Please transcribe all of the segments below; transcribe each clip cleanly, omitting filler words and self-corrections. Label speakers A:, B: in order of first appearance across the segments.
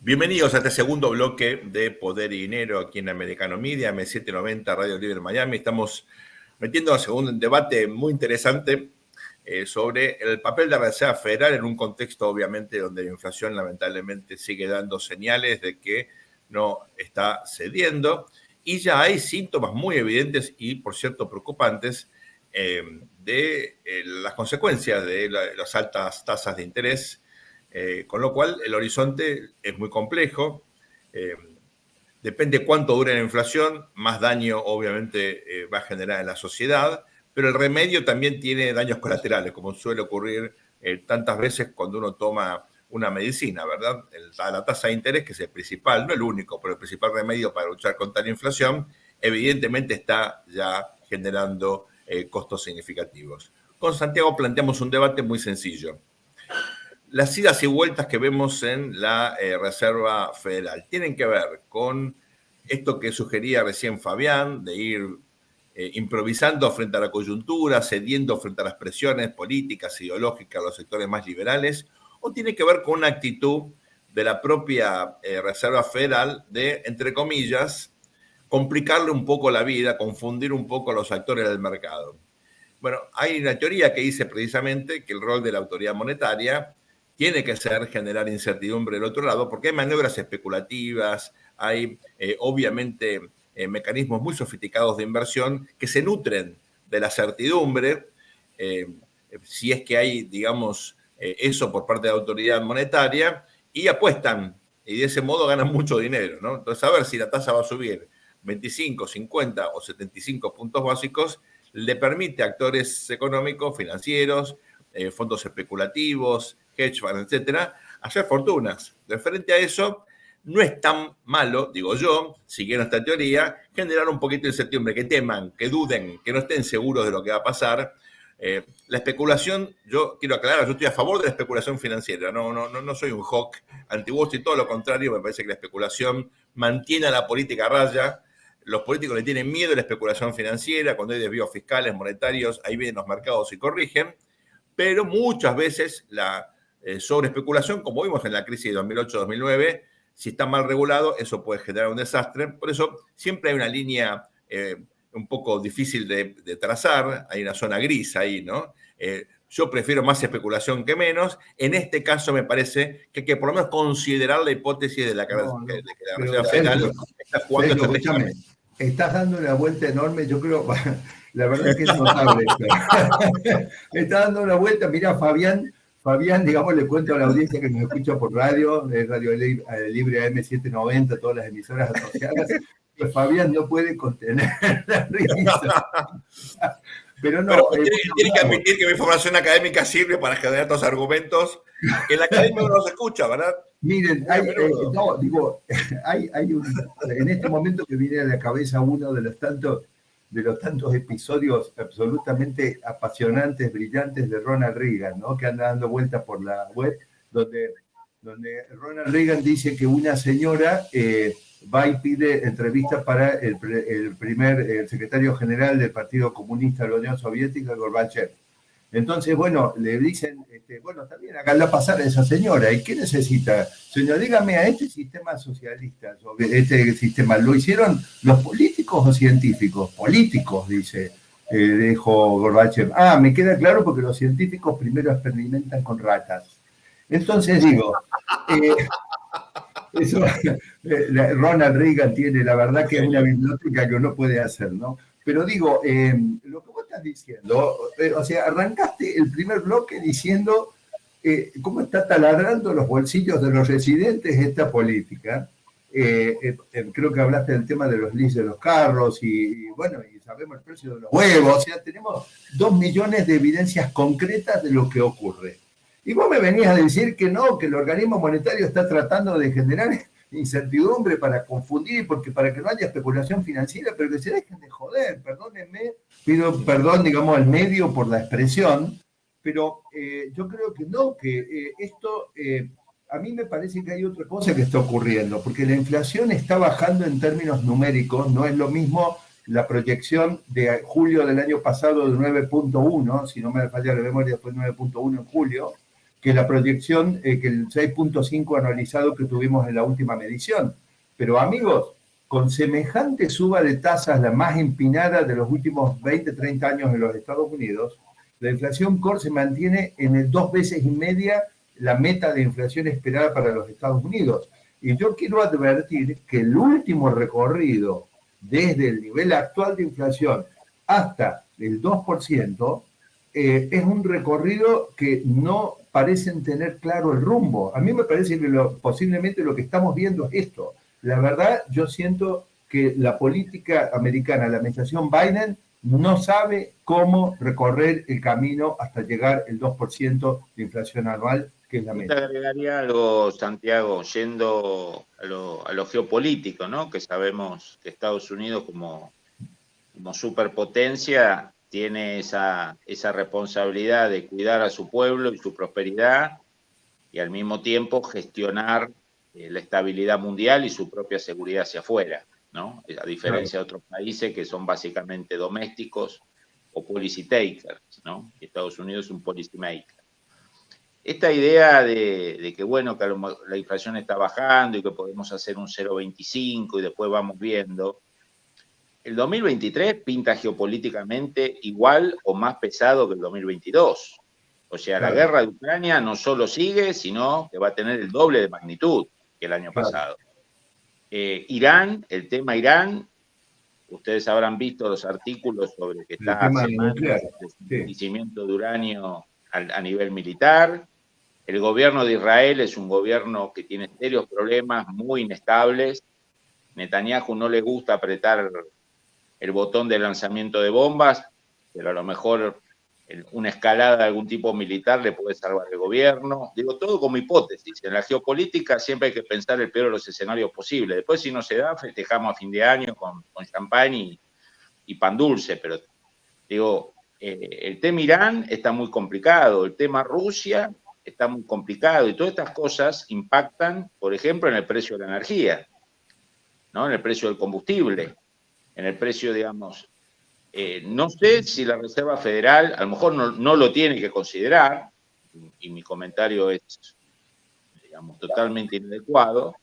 A: Bienvenidos a este segundo bloque de Poder y Dinero aquí en Americano Media, M790, Radio Libre Miami. Estamos metiéndonos en un debate muy interesante sobre el papel de la Reserva Federal en un contexto, obviamente, donde la inflación lamentablemente sigue dando señales de que no está cediendo y ya hay síntomas muy evidentes y, por cierto, preocupantes de las consecuencias de las altas tasas de interés. Con lo cual, el horizonte es muy complejo. Depende cuánto dure la inflación, más daño obviamente va a generar en la sociedad, pero el remedio también tiene daños colaterales, como suele ocurrir tantas veces cuando uno toma una medicina, ¿verdad? La tasa de interés, que es el principal, no el único, pero el principal remedio para luchar contra la inflación, evidentemente está ya generando costos significativos. Con Santiago planteamos un debate muy sencillo. Las idas y vueltas que vemos en la Reserva Federal tienen que ver con esto que sugería recién Fabián, de ir improvisando frente a la coyuntura, cediendo frente a las presiones políticas, ideológicas de los sectores más liberales, o tiene que ver con una actitud de la propia Reserva Federal de, entre comillas, complicarle un poco la vida, confundir un poco a los actores del mercado. Bueno, hay una teoría que dice precisamente que el rol de la autoridad monetaria tiene que ser generar incertidumbre del otro lado, porque hay maniobras especulativas, hay obviamente mecanismos muy sofisticados de inversión que se nutren de la certidumbre. eh, si es que hay, digamos, eso por parte de la autoridad monetaria, y apuestan, y de ese modo ganan mucho dinero, ¿no? Entonces, a ver si la tasa va a subir 25, 50 o 75 puntos básicos, le permite a actores económicos, financieros, fondos especulativos, hedge funds, etcétera, hacer fortunas. De frente a eso, no es tan malo, digo yo, siguiendo esta teoría, generar un poquito de incertidumbre, que teman, que duden, que no estén seguros de lo que va a pasar. La especulación, yo quiero aclarar, yo estoy a favor de la especulación financiera, no soy un hawk anti-Wall Street, todo lo contrario, me parece que la especulación mantiene a la política a raya. Los políticos le tienen miedo a la especulación financiera, cuando hay desvíos fiscales, monetarios, ahí vienen los mercados y corrigen, pero muchas veces la sobreespeculación, como vimos en la crisis de 2008-2009, si está mal regulado, eso puede generar un desastre. Por eso siempre hay una línea un poco difícil de trazar, hay una zona gris ahí, ¿no? Yo prefiero más especulación que menos. En este caso me parece que hay que por lo menos considerar la hipótesis de, de que la
B: Pero
A: Reserva Federal está jugando
B: Sergio, escúchame,
A: estratégicamente.
B: estás dando una vuelta enorme, yo creo, la verdad que es notable esto. Está dando una vuelta, mirá, Fabián, digamos, le cuento a la audiencia que nos escucha por radio, de Radio Libre AM790, todas las emisoras asociadas, que Fabián no puede contener la risa. Pero
A: Pero
B: no,
A: tiene que admitir que mi formación académica sirve para generar estos argumentos que en la academia no se escucha, ¿verdad?
B: miren,
A: Muy a menudo.
B: no, digo, en este momento que viene a la cabeza uno de los tantos episodios absolutamente apasionantes, brillantes de Ronald Reagan, ¿no? Que anda dando vueltas por la web, donde Ronald Reagan dice que una señora va y pide entrevista para el secretario general del Partido Comunista de la Unión Soviética, Gorbachev. Entonces, bueno, le dicen, bueno, también háganla pasar a esa señora. ¿Y qué necesita? Señor, dígame, a este sistema socialista, este sistema, ¿lo hicieron los políticos o científicos? Políticos, dice, dijo Gorbachev. Ah, me queda claro porque los científicos primero experimentan con ratas. Entonces digo, eso, Ronald Reagan tiene, la verdad que es una biblioteca que uno puede hacer, ¿no? Pero digo, lo que vos estás diciendo, o sea, arrancaste el primer bloque diciendo cómo está taladrando los bolsillos de los residentes esta política. Creo que hablaste del tema de los leases de los carros y bueno, y sabemos el precio de los huevos, o sea, tenemos 2 millones de evidencias concretas de lo que ocurre. Y vos me venías a decir que no, que el organismo monetario está tratando de generar incertidumbre para confundir, porque para que no haya especulación financiera, pero que se dejen de joder, perdónenme, pido perdón, digamos, al medio por la expresión, pero yo creo que no, que esto, a mí me parece que hay otra cosa que está ocurriendo, porque la inflación está bajando en términos numéricos, no es lo mismo la proyección de julio del año pasado de 9.1, si no me falla la memoria fue 9.1 en julio, que la proyección, que el 6.5 anualizado que tuvimos en la última medición. Pero amigos, con semejante suba de tasas, la más empinada de los últimos 20, 30 años en los Estados Unidos, la inflación core se mantiene en el 2,5 veces la meta de inflación esperada para los Estados Unidos. Y yo quiero advertir que el último recorrido desde el nivel actual de inflación hasta el 2%, es un recorrido que no parecen tener claro el rumbo. A mí me parece que posiblemente lo que estamos viendo es esto. La verdad, yo siento que la política americana, la administración Biden, no sabe cómo recorrer el camino hasta llegar el 2% de inflación anual, que es la meta.
C: Te agregaría algo, Santiago, yendo a lo geopolítico, ¿no? Que sabemos que Estados Unidos como superpotencia tiene esa responsabilidad de cuidar a su pueblo y su prosperidad y al mismo tiempo gestionar la estabilidad mundial y su propia seguridad hacia afuera, ¿no? A diferencia de otros países que son básicamente domésticos o policy takers, ¿no? Estados Unidos es un policy maker. Esta idea de que, bueno, que la inflación está bajando y que podemos hacer un 0,25 y después vamos viendo, el 2023 pinta geopolíticamente igual o más pesado que el 2022. O sea, la guerra de Ucrania no solo sigue, sino que va a tener el doble de magnitud que el año pasado. Irán, el tema Irán, ustedes habrán visto los artículos sobre que está haciendo el crecimiento de uranio a nivel militar. El gobierno de Israel es un gobierno que tiene serios problemas, muy inestables. Netanyahu no le gusta apretar el botón de lanzamiento de bombas, pero a lo mejor una escalada de algún tipo militar le puede salvar el gobierno. Digo, todo como hipótesis. En la geopolítica siempre hay que pensar el peor de los escenarios posibles. Después, si no se da, festejamos a fin de año con champán y pan dulce. Pero, digo, el tema Irán está muy complicado. El tema Rusia está muy complicado. Y todas estas cosas impactan, por ejemplo, en el precio de la energía, ¿no? En el precio del combustible, en el precio, digamos. No sé si la Reserva Federal, a lo mejor no lo tiene que considerar, y mi comentario es, digamos, totalmente inadecuado,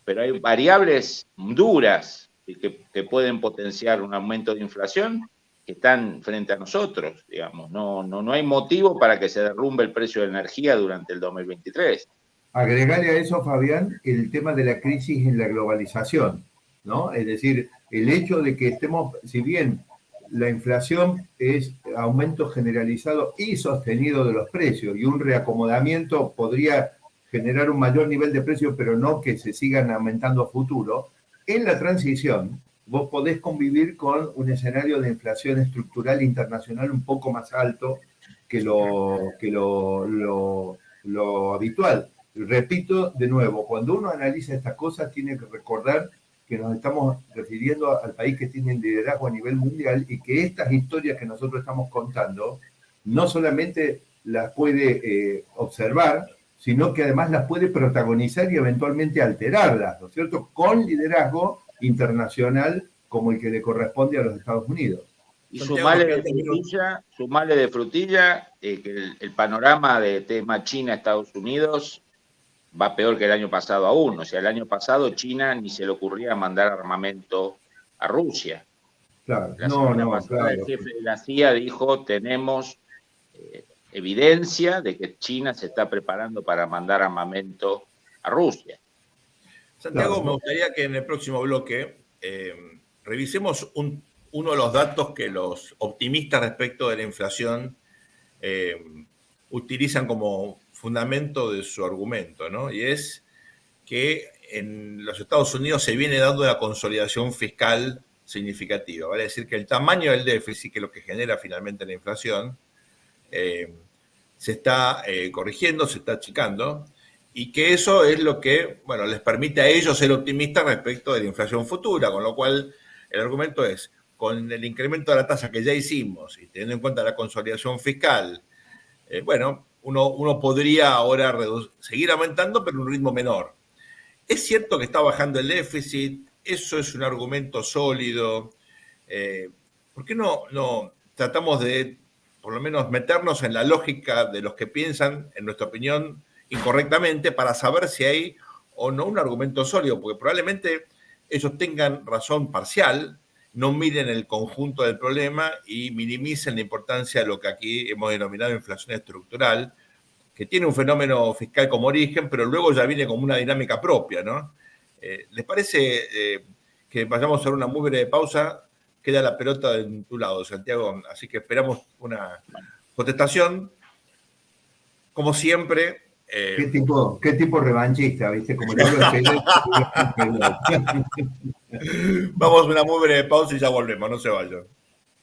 C: pero hay variables duras que pueden potenciar un aumento de inflación que están frente a nosotros, digamos. No hay motivo para que se derrumbe el precio de la energía durante el 2023.
B: Agregarle a eso, Fabián, el tema de la crisis en la globalización, ¿no? Es decir, el hecho de que estemos, si bien la inflación es aumento generalizado y sostenido de los precios, y un reacomodamiento podría generar un mayor nivel de precio, pero no que se sigan aumentando a futuro. En la transición, vos podés convivir con un escenario de inflación estructural internacional un poco más alto que lo habitual. Repito de nuevo, cuando uno analiza estas cosas, tiene que recordar que nos estamos refiriendo al país que tiene el liderazgo a nivel mundial y que estas historias que nosotros estamos contando no solamente las puede observar, sino que además las puede protagonizar y eventualmente alterarlas, ¿no es cierto?, con liderazgo internacional como el que le corresponde a los Estados Unidos.
C: Y sumale de frutilla que el panorama de tema China-Estados Unidos va peor que el año pasado aún. O sea, el año pasado China ni se le ocurría mandar armamento a Rusia.
B: Claro,
C: la semana pasada el jefe de la CIA dijo, tenemos evidencia de que China se está preparando para mandar armamento a Rusia.
A: Santiago, me gustaría que en el próximo bloque revisemos uno de los datos que los optimistas respecto de la inflación utilizan como fundamento de su argumento, ¿no? Y es que en los Estados Unidos se viene dando la consolidación fiscal significativa. Vale decir que el tamaño del déficit, que es lo que genera finalmente la inflación, se está corrigiendo, se está achicando, y que eso es lo que, bueno, les permite a ellos ser optimistas respecto de la inflación futura, con lo cual el argumento es, con el incremento de la tasa que ya hicimos y teniendo en cuenta la consolidación fiscal, bueno, uno podría ahora seguir aumentando, pero a un ritmo menor. Es cierto que está bajando el déficit, eso es un argumento sólido. ¿Por qué no tratamos de por lo menos meternos en la lógica de los que piensan, en nuestra opinión, incorrectamente, para saber si hay o no un argumento sólido, porque probablemente ellos tengan razón parcial, no miren el conjunto del problema y minimicen la importancia de lo que aquí hemos denominado inflación estructural, que tiene un fenómeno fiscal como origen, pero luego ya viene como una dinámica propia, ¿no? ¿Les parece que vayamos a hacer una muy breve pausa? Queda la pelota de tu lado, Santiago, así que esperamos una contestación. Como siempre...
B: ¿Qué tipo revanchista, viste? Como yo lo esperé.
A: Vamos a una muy breve pausa y ya volvemos, no se vayan.